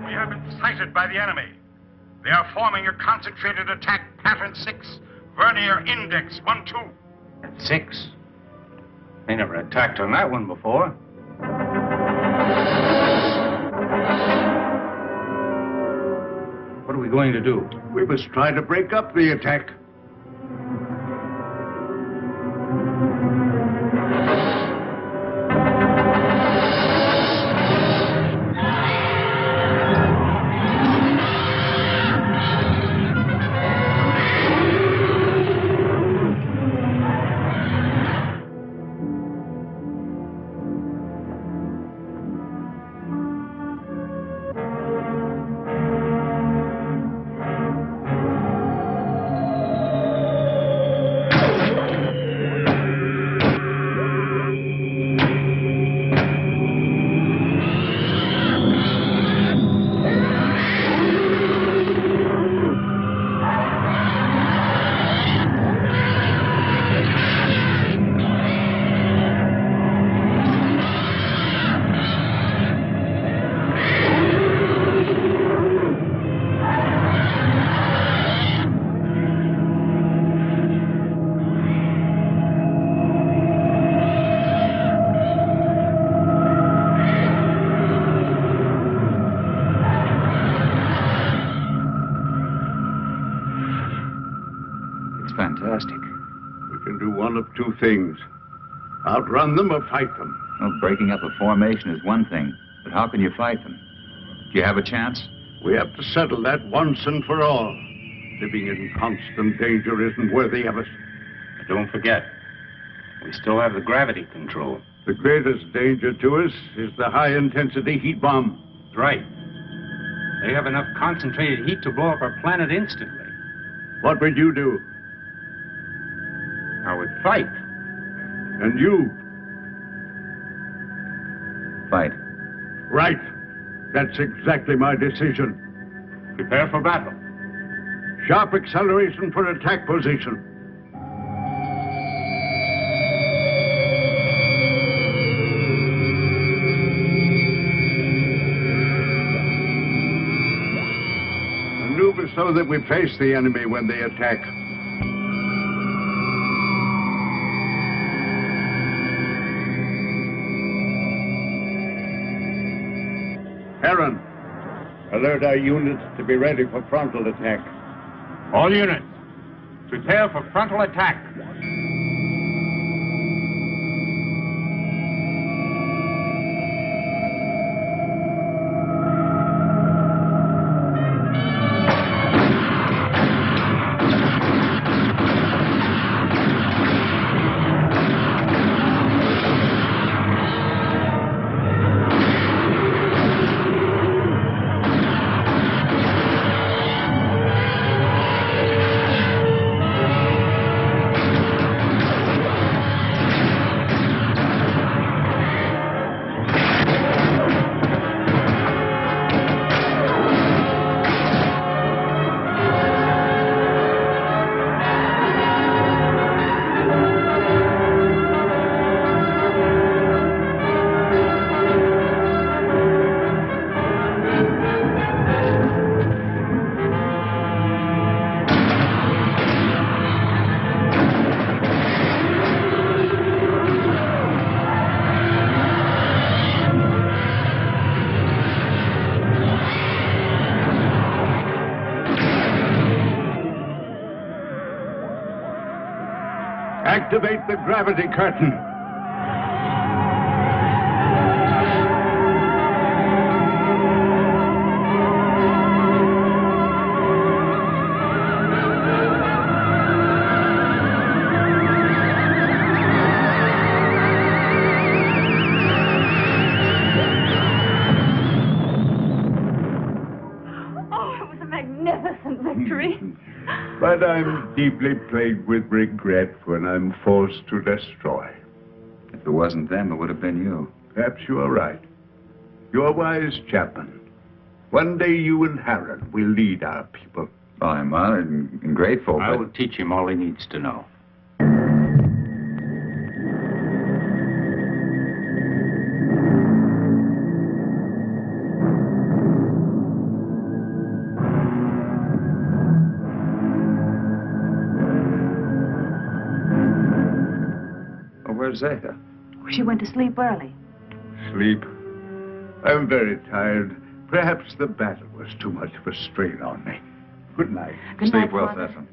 We have been sighted by the enemy. They are forming a concentrated attack, pattern 6, vernier index 1-2. At 6? They never attacked on that one before. What are we going to do? We must try to break up the attack. Fantastic. We can do one of two things. Outrun them or fight them. Well, breaking up a formation is one thing, but how can you fight them? Do you have a chance? We have to settle that once and for all. Living in constant danger isn't worthy of us. But don't forget, we still have the gravity control. The greatest danger to us is the high-intensity heat bomb. That's right. They have enough concentrated heat to blow up our planet instantly. What would you do? I would fight. And you? Fight. Right. That's exactly my decision. Prepare for battle. Sharp acceleration for attack position. Maneuver so that we face the enemy when they attack. Heron, alert our units to be ready for frontal attack. All units, prepare for frontal attack. Activate the gravity curtain. Oh, it was a magnificent victory. But I'm deeply plagued with regret when I'm forced to destroy. If it wasn't them, it would have been you. Perhaps you are right. You're wise, Chapman. One day you and Harold will lead our people. Well, I'm honored and grateful, I but... will teach him all he needs to know. Well, where's Zeta? She went to sleep early. Sleep. I'm very tired. Perhaps the battle was too much of a strain on me. Good night. Good Sleep night, well, Father. Zeta.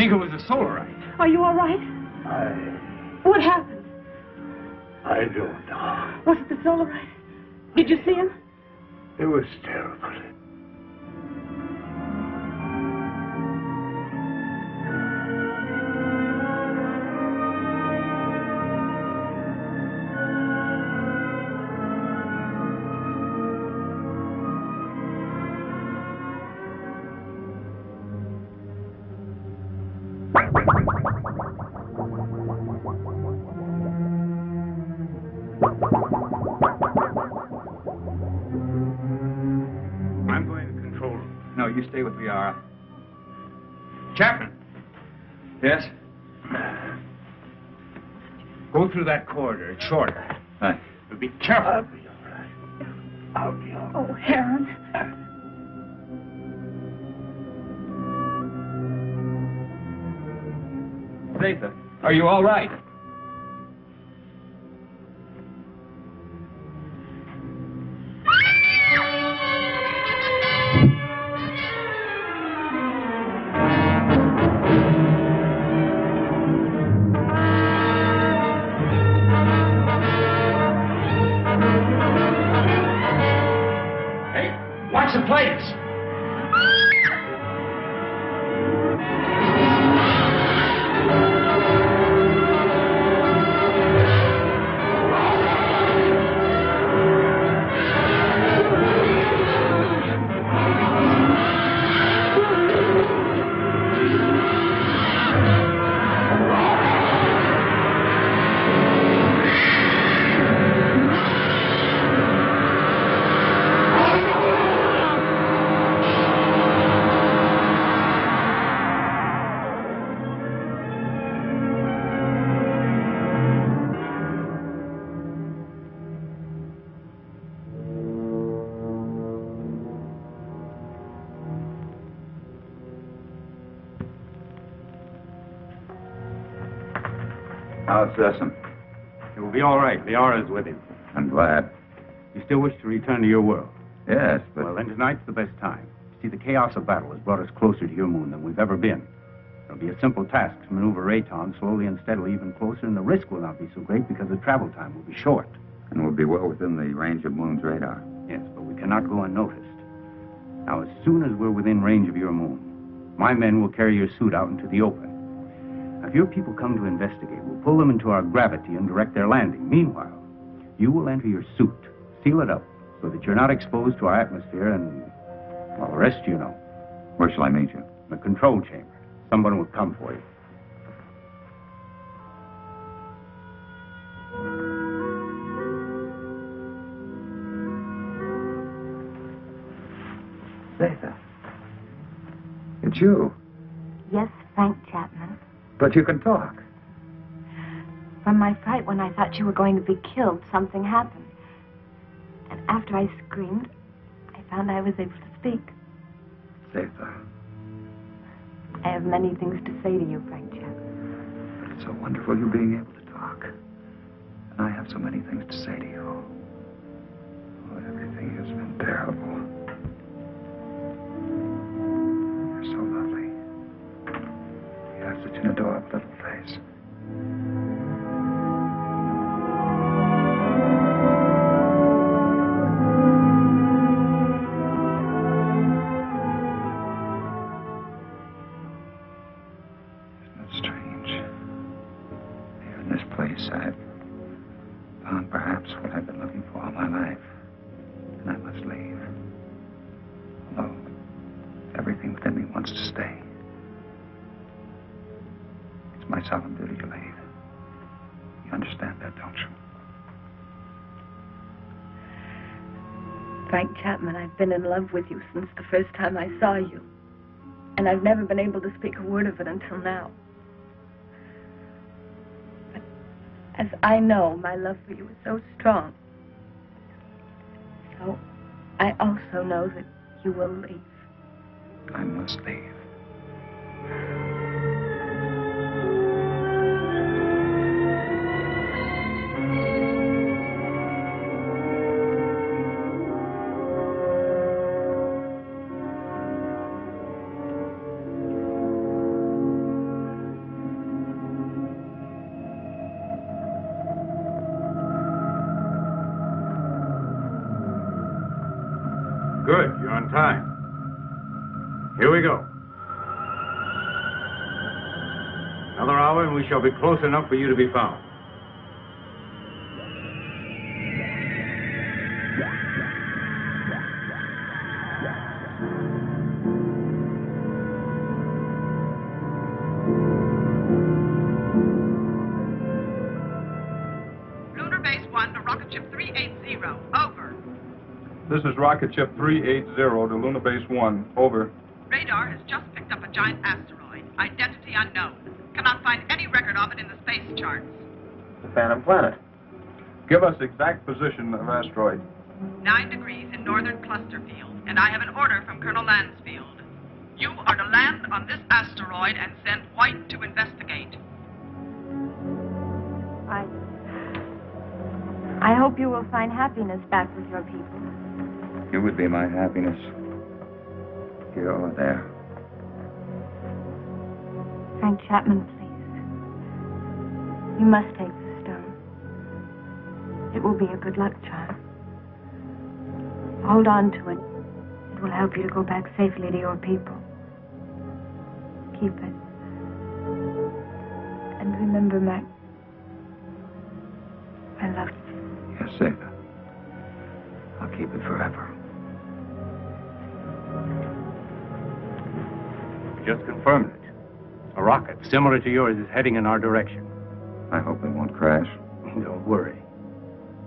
think it was a Solarite. Are you all right? What happened? I don't know. Was it the Solarite? Did you see him? It was terrible. I'm going to control room. No, you stay with Liara. Chapman. Yes? Go through that corridor. It's shorter. Right. But be careful. I'll be all right. Oh, Heron. Zatha, are you all right? Watch the plates! How's Sesson? It will be all right. Liara's with him. I'm glad. You still wish to return to your world? Yes, but... Well, then tonight's the best time. See, the chaos of battle has brought us closer to your moon than we've ever been. It'll be a simple task to maneuver Rayton slowly and steadily even closer, and the risk will not be so great because the travel time will be short. And we'll be well within the range of Moon's radar. Yes, but we cannot go unnoticed. Now, as soon as we're within range of your moon, my men will carry your suit out into the open. Now, if your people come to investigate, we'll pull them into our gravity and direct their landing. Meanwhile, you will enter your suit, seal it up, so that you're not exposed to our atmosphere, and, well, the rest you know. Where shall I meet you? In the control chamber. Someone will come for you. Zatha. It's you. Yes, Frank Chapman. But you can talk. From my fright when I thought you were going to be killed, something happened. And after I screamed, I found I was able to speak. Zatha. I have many things to say to you, Frank Chapman. But it's so wonderful you being able to talk. And I have so many things to say to you. Oh, everything has been terrible. You're so lovely. You have such an adorable little face. I've found perhaps what I've been looking for all my life. And I must leave. Although everything within me wants to stay. It's my solemn duty to leave. You understand that, don't you? Frank Chapman, I've been in love with you since the first time I saw you. And I've never been able to speak a word of it until now. As I know, my love for you is so strong. So, I also know that you will leave. I must leave. time. Here we go. Another hour and we shall be close enough for you to be found. Lunar Base 1 to Rocket Ship 380. Over. This is Rocket Ship 380 to Lunar Base 1. Over. Radar has just picked up a giant asteroid. Identity unknown. Cannot find any record of it in the space charts. The Phantom Planet. Give us exact position of asteroid. 9 degrees in northern cluster field, and I have an order from Colonel Lansfield. You are to land on this asteroid and send White to investigate. I hope you will find happiness back with your people. You would be my happiness. Here or there. Frank Chapman, please. You must take the stone. It will be a good luck charm. Hold on to it. It will help you to go back safely to your people. Keep it. And remember, Mac, I love you. Yes, Zeta. I'll keep it forever. Just confirmed it. A rocket similar to yours is heading in our direction. I hope it won't crash. Don't worry.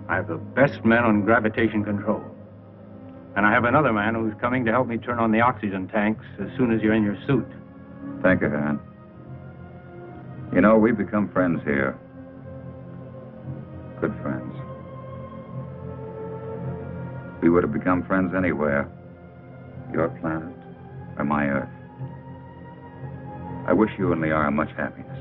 I have the best men on gravitation control. And I have another man who's coming to help me turn on the oxygen tanks as soon as you're in your suit. Thank you, Han. You know, we've become friends here. Good friends. We would have become friends anywhere. Your planet or my Earth. I wish you and Liara much happiness.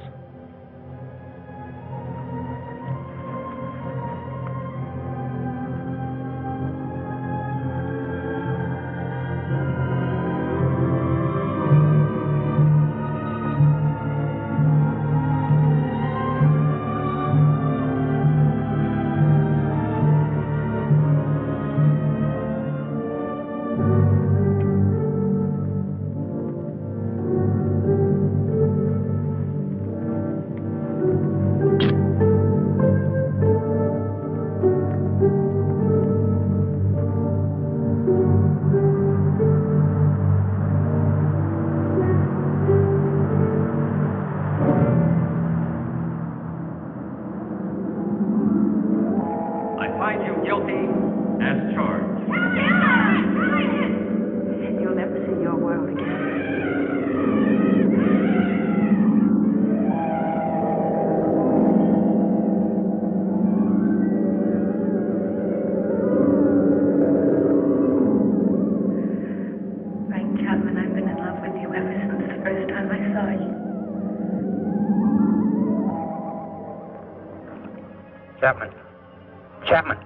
Chapman.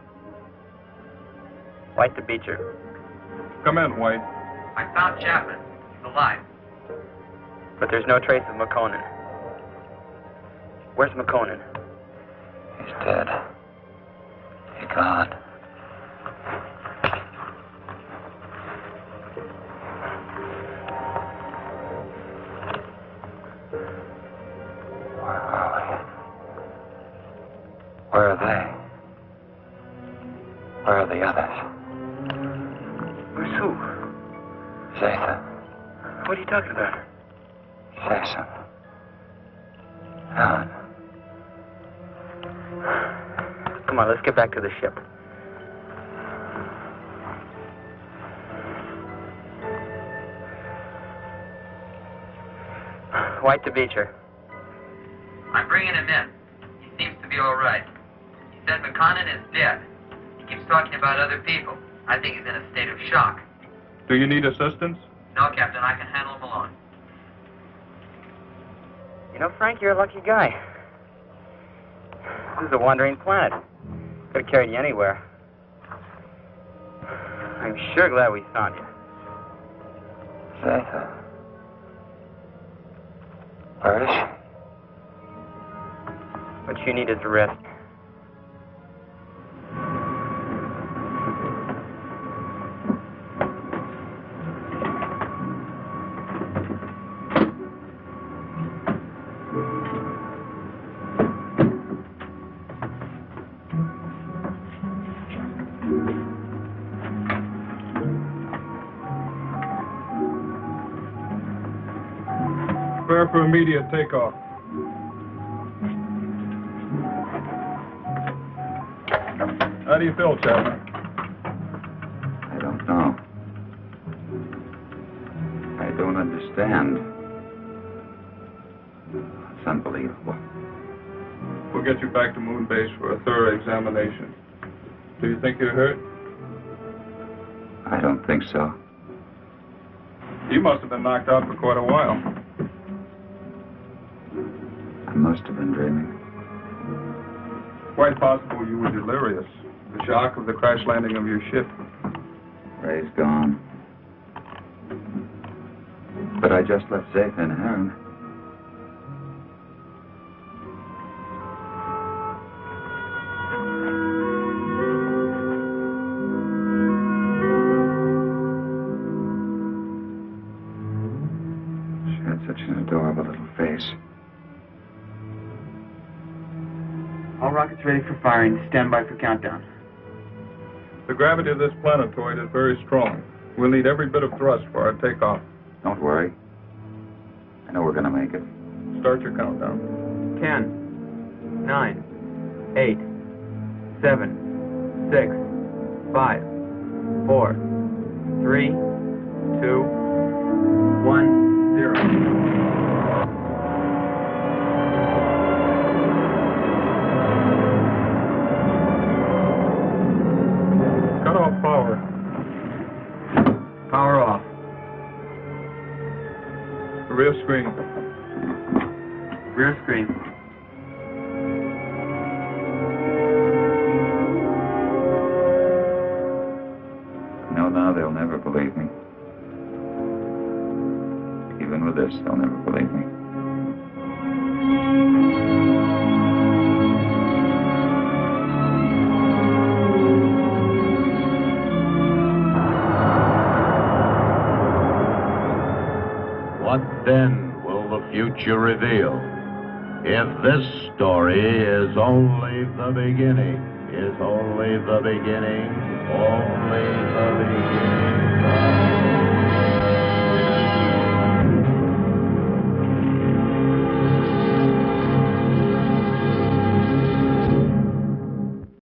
White to Beecher. Come in, White. I found Chapman. He's alive. But there's no trace of McConan. Where's McConan? He's dead. He's gone. Where are they? Where are the others? Where's who? Zatha. What are you talking about? Say something. Helen. Come on, let's get back to the ship. White to Beecher. I'm bringing him in. He seems to be all right. He said McConan is dead. He keeps talking about other people. I think he's in a state of shock. Do you need assistance? No, Captain, I can handle him alone. You know, Frank, you're a lucky guy. This is a wandering planet. Could have carried you anywhere. I'm sure glad we found you. Zatha. Where is she? What you need is a rest. Prepare for immediate takeoff. How do you feel, Chapman? I don't know. I don't understand. It's unbelievable. We'll get you back to Moon Base for a thorough examination. Do you think you're hurt? I don't think so. You must have been knocked out for quite a while. I must have been dreaming. Quite possible you were delirious. The shock of the crash landing of your ship. Ray's gone. But I just left Zeta and Heron. She had such an adorable little face. All rockets ready for firing. Stand by for countdown. The gravity of this planetoid is very strong. We'll need every bit of thrust for our takeoff. Don't worry. I know we're gonna make it. Start your countdown. 10, 9, 8, 7, 6, 5, 4, 3, 2, 1, 0. Power off. Rear screen. Rear screen. No, now they'll never believe me. Even with this, they'll never believe me. What then will the future reveal? If this story is only the beginning, only the beginning.